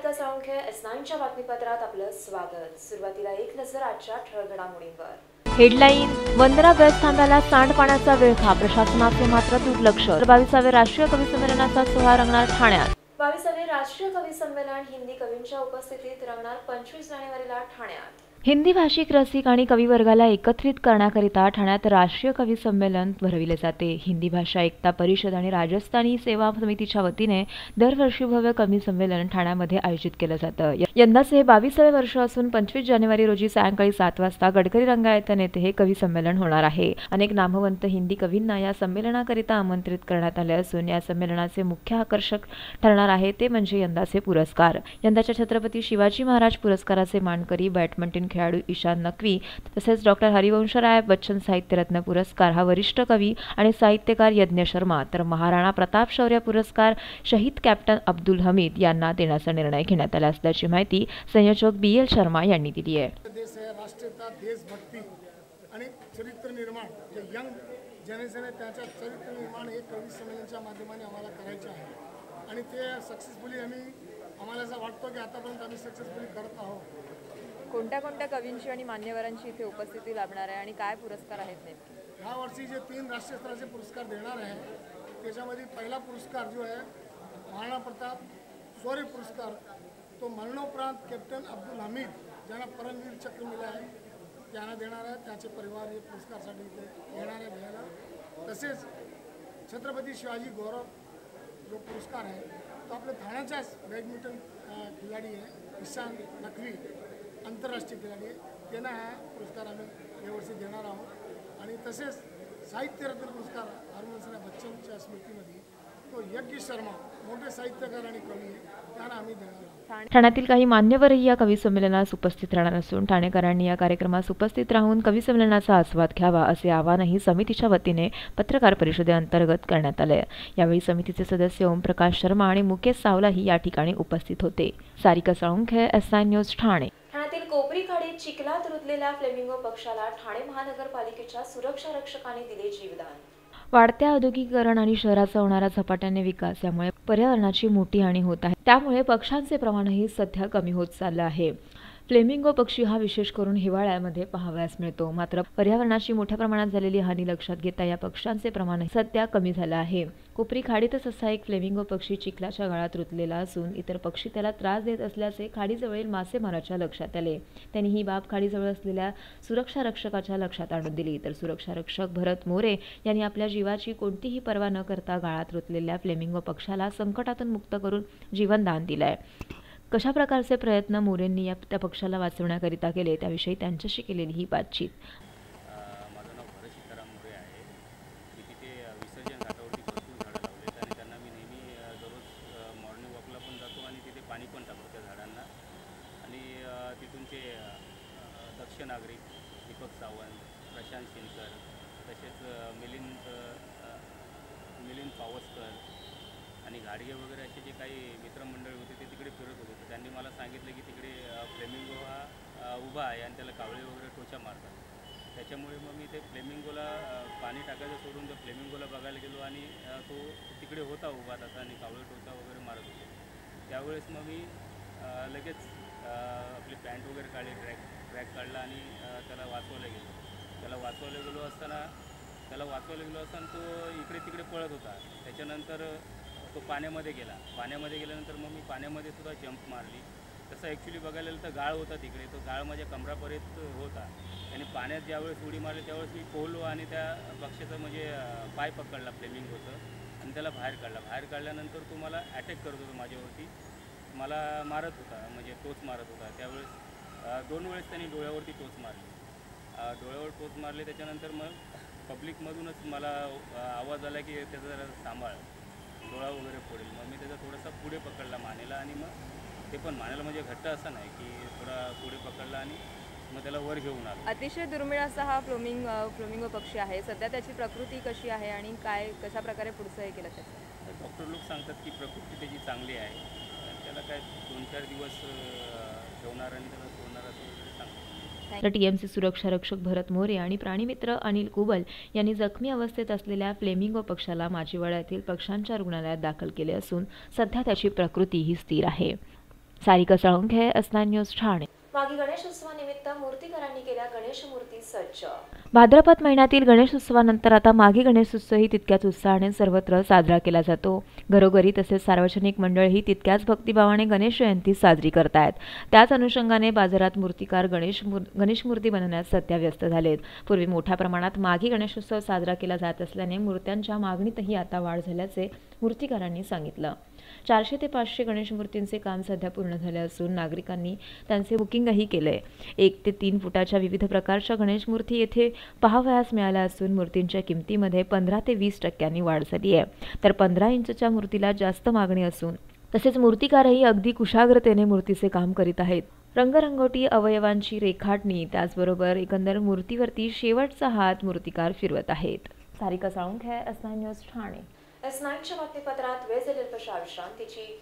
सारिका साळुंखे S9च्या बातमीपत्रात आपलं स्वागत। सुरुवातीला एक नजर आजच्या ठळक घडामोडींवर। हेडलाईन वंदना बस थांब्याला सांडपाण्याचा वेळखा, प्रशासनाचे मात्र दुर्लक्ष। 22वे राष्ट्रीय कवी संमेलनाचा सोहळा रंगणार ठाण्यात। 22वे राष्ट्रीय कवी संमेलन हिंदी कवींच्या उपस्थितीत रंगणार 25 जानेवारीला ठाण्यात। हिंदी भाषिक रसिक आणि कविवर्गाला एकत्रित करण्याकरिता ठाण्यात राष्ट्रीय कवी संमेलन भरविले जाते। हिंदी भाषा एकता परिषद आणि राजस्थानी सेवा समितीच्या वतीने दरवर्षी भव्य कवी संमेलन ठाण्यामध्ये आयोजित केलं जातं। यंदाचे हे 22वे वर्ष असून 25 जानेवारी रोजी सायंकाळी 7 वाजता गडकरी रंगायतन येथे हे कवी संमेलन होणार आहे। अनेक नामवंत हिंदी कवींना या संमेलनाकरिता आमंत्रित करण्यात आले असून या संमेलनाचे मुख्य आकर्षक ठरणार आहे ते म्हणजे यंदाचे पुरस्कार। यंदाच्या छत्रपती शिवाजी महाराज पुरस्काराचे मानकरी बॅडमिंटन खेळाडू ईशान नक्वी तसेच डॉक्टर हरिवंशराय बच्चन साहित्यरत्न पुरस्कार हा वरिष्ठ कवी आणि साहित्यकार यज्ञ शर्मा, तर महाराणा प्रताप शौर्य पुरस्कार शहीद कॅप्टन अब्दुल हमीद यांना देण्याचा निर्णय घेण्यात आला असल्याची माहिती संयोजक BL शर्मा यांनी दिली आहे। देश आहे, राष्ट्रीयता, देशभक्ती आणि चरित्र निर्माण जे यंग जनरेशन आहे त्याच्या चरित्र निर्माण हे कवी संमेलनाच्या माध्यमाने आम्हाला करायचे आहे आणि ते सक्सेसफुली आम्हाला असं वाटतं की आतापर्यंत आम्ही सक्सेसफुली करत आहोत। कोणत्या कोणत्या कवींची आणि मान्यवरांची इथे उपस्थिती लाभणार आहे आणि काय पुरस्कार आहेत नेमके? ह्या वर्षी जे 3 राष्ट्रीय स्तराचे पुरस्कार देणार आहे त्याच्यामध्ये पहिला पुरस्कार जो आहे महाराणा प्रताप शौर्य पुरस्कार, तो मरणोपरांत कॅप्टन अब्दुल हमीद ज्यांना परमवीर चक्र मिळालं आहे त्यांना देणार आहे। त्याचे परिवार हे पुरस्कारसाठी इथे येणार आहे घ्यायला। तसेच छत्रपती शिवाजी गौरव जो पुरस्कार आहे तो आपल्या ठाण्याच्याच बॅडमिंटन खिलाडी आहे ईशान नक्वी, आंतरराष्ट्रीय खिलाडी आहे, त्यांना हा पुरस्कार आम्ही यावर्षी देणार आहोत। आणि तसेच साहित्यरत्न पुरस्कार हरिवंशराय बच्चनच्या स्मृतीमध्ये तो यज्ञ शर्मा मोठे साहित्यकार आणि कवी आहे त्यांना आम्ही देणार आहोत। ठाण्यातील काही मान्यवरही या कवी संमेलनास उपस्थित राहणार असून ठाणेकरांनी या कार्यक्रमास उपस्थित राहून कवी संमेलनाचा आस्वाद घ्यावा असे आवाहनही समितीच्या वतीने पत्रकार परिषदेअंतर्गत करण्यात आले। यावेळी समितीचे सदस्य ओमप्रकाश शर्मा आणि मुकेश सावलाही या ठिकाणी उपस्थित होते। Sarika Salunkhe S9 news Thane. ठाण्यातील कोपरी खाडीत चिखलात रुतलेल्या फ्लेमिंगो पक्षाला ठाणे महानगरपालिकेच्या सुरक्षा रक्षकांनी दिले जीवदान। वाढत्या औद्योगिकीकरण आणि शहराचा होणारा झपाट्याने विकास यामुळे पर्यावरणाची मोठी हानी होत आहे। त्यामुळे पक्ष्यांचे प्रमाणही सध्या कमी होत चाललं आहे। फ्लेमिंगो पक्षी हा विशेष करून हिवाळ्यामध्ये पाहावयास मिळतो, मात्र पर्यावरणाची मोठ्या प्रमाणात झालेली हानी लक्षात घेता या पक्ष्यांचे प्रमाण सध्या कमी झालं आहे। कोपरी खाडीतच असा एक फ्लेमिंगो पक्षी चिखलाच्या गाळात रुतलेला असून इतर पक्षी त्याला त्रास देत असल्याचे खाडीजवळील मासेमाराच्या लक्षात आले। त्यांनी ही बाब खाडीजवळ असलेल्या सुरक्षा रक्षकाच्या लक्षात आणून दिली, तर सुरक्षा रक्षक भरत मोरे यांनी आपल्या जीवाची कोणतीही पर्वा न करता गाळात रुतलेल्या फ्लेमिंगो पक्षाला संकटातून मुक्त करून जीवनदान दिलंय। कशा प्रकारचे प्रयत्न मोरेंनी त्या पक्षाला वाचवण्याकरिता केले त्याविषयी त्यांच्याशी केलेली ही बातचीत। माझं नाव भरत सीताराम मोरे आहे। मी तिथे विसर्जन घाटावरती भरपूर झाडं लावलेत आणि त्यांना मी नेहमी दररोज मॉर्निंग वॉकला पण जातो आणि तिथे पाणी पण टाकतो त्या झाडांना। आणि तिथूनचे दक्ष नागरिक दीपक सावंत, प्रशांत शिनकर तसेच मिलिंद पावसकर आणि घाडगे वगैरे असे जे काही मित्रमंडळ होते ते तिकडे फिरत होते, तर त्यांनी मला सांगितलं की तिकडे फ्लेमिंगो हा उभा आहे आणि त्याला कावळे वगैरे टोचा मारतात। त्याच्यामुळे मग मी ते फ्लेमिंगोला पाणी टाकायचं सोडून त्या फ्लेमिंगोला बघायला गेलो आणि तो तिकडे होता उभा तसा आणि कावळे टोचा वगैरे मारत होते। त्यावेळेस मग मी लगेच आपली पॅन्ट वगैरे काढली, ट्रॅक काढला आणि त्याला वाचवायला गेलो असताना तो इकडे तिकडे पळत होता। त्याच्यानंतर तो पाण्यामध्ये गेल्यानंतर मग मी पाण्यामध्ये सुद्धा जंप मारली। तसं ॲक्च्युली बघायला गेलं तर गाळ होता तिकडे, तो गाळ माझ्या कमरापर्यंत होता आणि पाण्यात ज्यावेळेस उडी मारली त्यावेळेस मी पोहलो आणि त्या पक्षाचं म्हणजे पाय पकडला फ्लेमिंगोचं आणि त्याला बाहेर काढल्यानंतर तो मला अटॅक करत होता माझ्यावरती, मला मारत होता, म्हणजे टोच मारत होता। त्यावेळेस 2 वेळेस त्यांनी डोळ्यावरती टोच मारली। त्याच्यानंतर मग पब्लिकमधूनच मला आवाज आला की त्याचा जरा सांभाळ, डोळा वगैरे फोडेल। मग मी त्याचा थोडासा पुढे पकडला मानेला आणि मग ते पण मानेला म्हणजे घट्ट असं नाही की थोडा पुढे पकडला आणि मग त्याला वर घेऊन आलो। अतिशय दुर्मिळ असा हा फ्लेमिंगो पक्षी आहे। सध्या त्याची प्रकृती कशी आहे आणि कशा प्रकारे पुढचं हे केलं त्याचं? डॉक्टर लोक सांगतात की प्रकृती त्याची चांगली आहे, त्याला काय 2-4 दिवस ठेवणार आणि त्याला सोडणार असं वगैरे सांगतात। TMC सुरक्षा रक्षक भरत मोरे आणि प्राणीमित्र अनिल कुबल यांनी जखमी अवस्थेत असलेल्या फ्लेमिंगो पक्षाला माजीवाडा येथील पक्ष्यांच्या रुग्णालयात दाखल केले असून सध्या त्याची प्रकृती ही स्थिर आहे। Sarika Salunkhe, S9 news Thane. मागी गणेशोत्सवानिमित्त मूर्तिकारांनी केल्या गणेश मूर्ती सज्ज. भाद्रपद महिन्यातील गणेशोत्सवानंतर आता मागी गणेशोत्सवही तितक्याच उत्साहाने सर्वत्र साजरा केला जातो. घरोघरी तसेच सार्वजनिक मंडळही तितक्याच भक्तिभावाने गणेश जयंती साजरी करतायत. त्याच अनुषंगाने बाजारात मूर्तिकार गणेश मूर्ती बनवण्यात सध्या व्यस्त झालेत. पूर्वी मोठ्या प्रमाणात मागी गणेशोत्सव साजरा केला जात असल्याने मूर्त्यांच्या मागणीतही आता वाढ झाल्याचे मूर्तिकारांनी सांगितलं. 400 ते 500 गणेश मूर्तींचे काम सध्या पूर्ण झाले असून नागरिकांनी त्यांचे बुकिंगही केले. 1 ते 3 फुटाच्या विविध प्रकारच्या गणेश मूर्ती येथे पाहावयास मिळाल्या असून मूर्तींच्या किमतीमध्ये 15 ते 20% वाढ झाली आहे. तर 15 इंचच्या मूर्तीला जास्त मागणी असून तसेच मूर्तिकारही अगदी कुशाग्रतेने मूर्तीचे काम करीत आहेत. रंगरंगोटी, अवयवांची रेखाटणी, त्याचबरोबर एकंदर मूर्तीवरती शेवटचा हात मूर्तिकार फिरवत आहेत. Sarika Salunkhe, S9 news Thane. S9च्या बातमीपत्रात वेळ झालेल्या विश्रांतीची.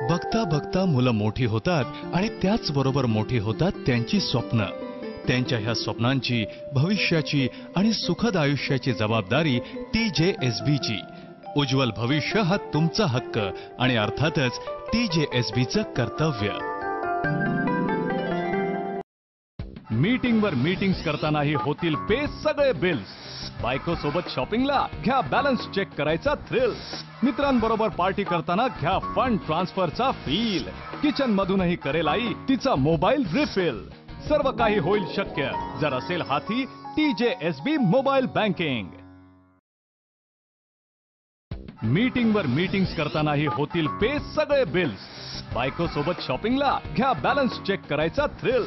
बघता बघता मुलं मोठी होतात आणि त्याच बरोबर मोठी होतात त्यांची स्वप्न. त्यांच्या ह्या स्वप्नांची, भविष्याची आणि सुखद आयुष्याची जबाबदारी TJSBची. उज्ज्वल भविष्य हा तुमचा हक्क आणि अर्थातच TJSBचं कर्तव्य. मीटिंगवर मीटिंग्स करतानाही होतील पे सगळे बिल्स. बायको सोबत शॉपिंगला घ्या बॅलन्स चेक करायचा थ्रिल. मित्रांबरोबर पार्टी करताना घ्या फंड ट्रान्सफरचा फील. किचन मधूनही करेल आई तिचा मोबाईल रिफिल. सर्व काही होईल शक्य जर असेल हाती TJSB मोबाईल बँकिंग. मीटिंगवर मीटिंग्स करतानाही होतील पे सगळे बिल्स. बायको सोबत शॉपिंगला घ्या बॅलन्स चेक करायचा थ्रिल.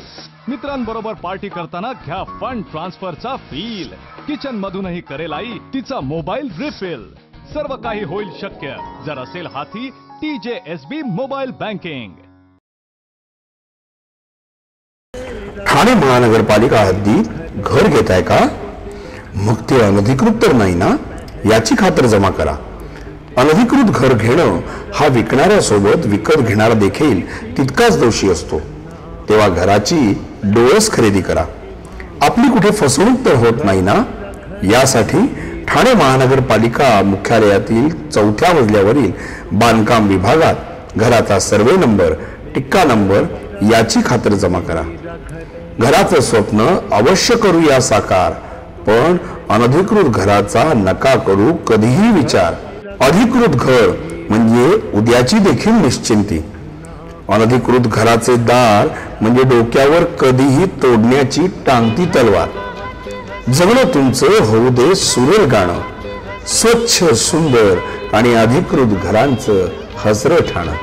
मित्रांबरोबर पार्टी करताना घ्या फंड ट्रान्सफरचा फील. किचन मधूनही करेल आई तिचा मोबाईल रिफिल. सर्व काही होईल शक्य जर असेल हाती TJSB मोबाईल बँकिंग. ठाणे महानगरपालिका हद्दीत घर घेताय का? मग ते अनधिकृत तर नाही ना, याची खातर जमा करा. अनधिकृत घर घेणं हा विकणाऱ्यासोबत विकत घेणारा देखील तितकाच दोषी असतो. तेव्हा घराची डोळस खरेदी करा. आपली कुठे फसवणूक तर होत नाही ना, यासाठी ठाणे महानगरपालिका मुख्यालयातील 4थ्या मजल्यावरील बांधकाम विभागात घराचा सर्वे नंबर, टिक्का नंबर याची खातर जमा करा. घराचं स्वप्न अवश्य करूया साकार, पण अनधिकृत घराचा नका करू कधीही विचार. अधिकृत घर म्हणजे उद्याची देखील निश्चिंती. अनधिकृत घराचे दार म्हणजे डोक्यावर कधीही तोडण्याची टांगती तलवार. जगणं तुमचं होऊ दे सुरेल गाणं. स्वच्छ, सुंदर आणि अधिकृत घरांचं हसरं ठाणं.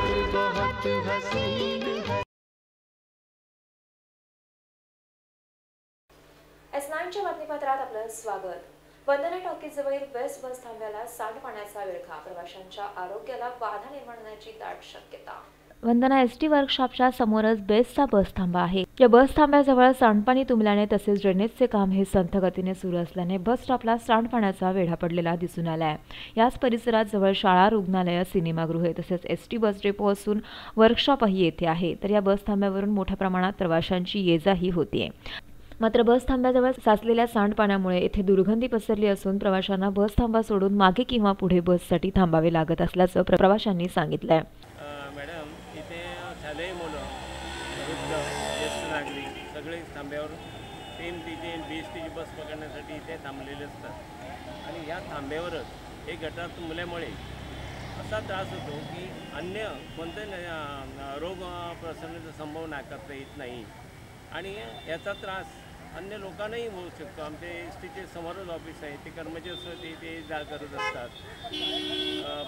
S9च्या बातमीपत्रात आपलं स्वागत. वंदना टॉकीज जवळील बेस्ट बस थांब्याला सांडपाण्याचा विळखा. प्रवाशांच्या आरोग्याला बाधा निर्माण होण्याची दाट शक्यता. वंदना ST वर्कशॉपच्या समोरच बेस्टचा बस थांबा आहे. या बस थांब्याजवळ सांडपाणी तुंबल्याने तसेच ड्रेनेजचे काम हे संथ गतीने सुरू असल्याने बस स्टॉपला सांडपाण्याचा वेढा पडलेला दिसून आलाय. याच परिसरात जवळ शाळा, रुग्णालय, सिनेमागृहे तसेच ST बस डेपो असून वर्कशॉपही येथे आहे. तर या बस थांब्यावरून मोठ्या प्रमाणात प्रवाशांची ये-जाही होतीये. मात्र बस थांब्याजवळ साचलेल्या सांडपाण्यामुळे येथे दुर्गंधी पसरली असून प्रवाशांना बस थांबा सोडून मागे किंवा पुढे बससाठी थांबावे लागत असल्याचं प्रवाशांनी सांगितलंय. मॅडम, इथे शालेय मुलं, वृद्ध, ज्येष्ठ नागरिक सगळे थांब्यावर तिथे BSTची बस पकडण्यासाठी इथे थांबलेले असतात आणि या थांब्यावरच हे गटारात मुल्यामुळे असा त्रास होतो की अन्य कोणत्याही रोग पसरण्याचा संभव नाकारता येत नाही आणि याचा त्रास अन्य लोकांनाही होऊ शकतो. आमचे STचे समोरच ऑफिस आहे, ते कर्मचारी असतात ते जा करत असतात,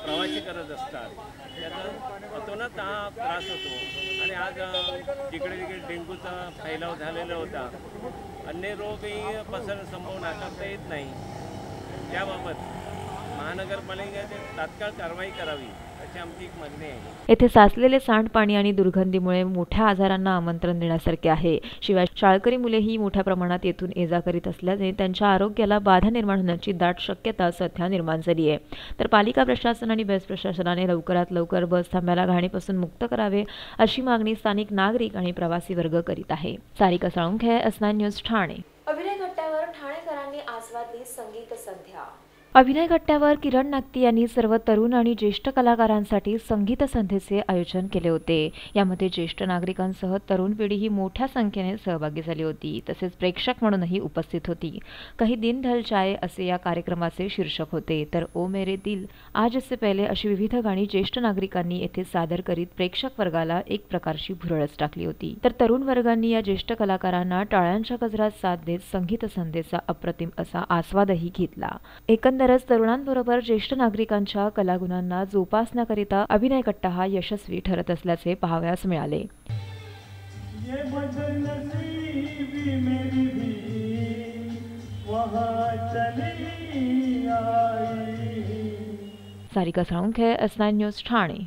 प्रवासी करत असतात, त्याचा अतोनात हा त्रास होतो आणि आज जिकडे तिकडे डेंग्यूचा फैलाव झालेला होता, अन्य रोगही पसरण्याचा संभव नाकारता येत नाही. त्याबाबत महानगरपालिकेने तात्काळ कारवाई करावी अशी आमची एक मागणी आहे. येथे साचलेले सांडपाणी आणि दुर्गंधीमुळे मोठ्या आजारांना आमंत्रण देण्यासारखे आहे. शिवाय शाळकरी मुलेही मोठ्या प्रमाणात येथून ये जा करीत असल्याने त्यांच्या आरोग्याला बाधा निर्माण होण्याची दाट शक्यता सध्या निर्माण झाली आहे. तर पालिका प्रशासन आणि बेस्ट प्रशासनाने लवकरात लवकर बस थांब्याला घाणीपासून मुक्त करावे अशी मागणी स्थानिक नागरिक आणि प्रवासी वर्ग करीत आहे. Sarika Salunkhe, S9 news, Thane. अभिनय घट्ट्यावर ठाणेकरांनी आस्वादली संगीत संध्या. अभिनय घट्ट्यावर किरण नागती यांनी सर्व तरुण आणि ज्येष्ठ कलाकारांसाठी संगीत संध्येचे आयोजन केले होते. यामध्ये ज्येष्ठ नागरिकांसह तरुण पिढीही मोठ्या संख्येने सहभागी झाली होती. तसेच प्रेक्षक म्हणूनही उपस्थित होती. कहीं दिन ढल जाए असे या कार्यक्रमाचे शीर्षक होते. तर ओ मेरे दिल, आज से पहले अशी विविध गाणी ज्येष्ठ नागरिकांनी येथे सादर करीत प्रेक्षक वर्गाला एक प्रकारची भुरळच टाकली होती. तर तरुण वर्गांनी या ज्येष्ठ कलाकारांना टाळ्यांच्या गजरात साथ देत संगीत संध्येचा अप्रतिम असा आस्वादही घेतला. एकंदरच तरुणांबरोबर ज्येष्ठ नागरिकांच्या कलागुणांना जोपासण्याकरिता अभिनय घट्टा हा यशस्वी ठरत असल्याचे पाहावयास मिळाले. Sarika Salunkhe, S9 news, Thane.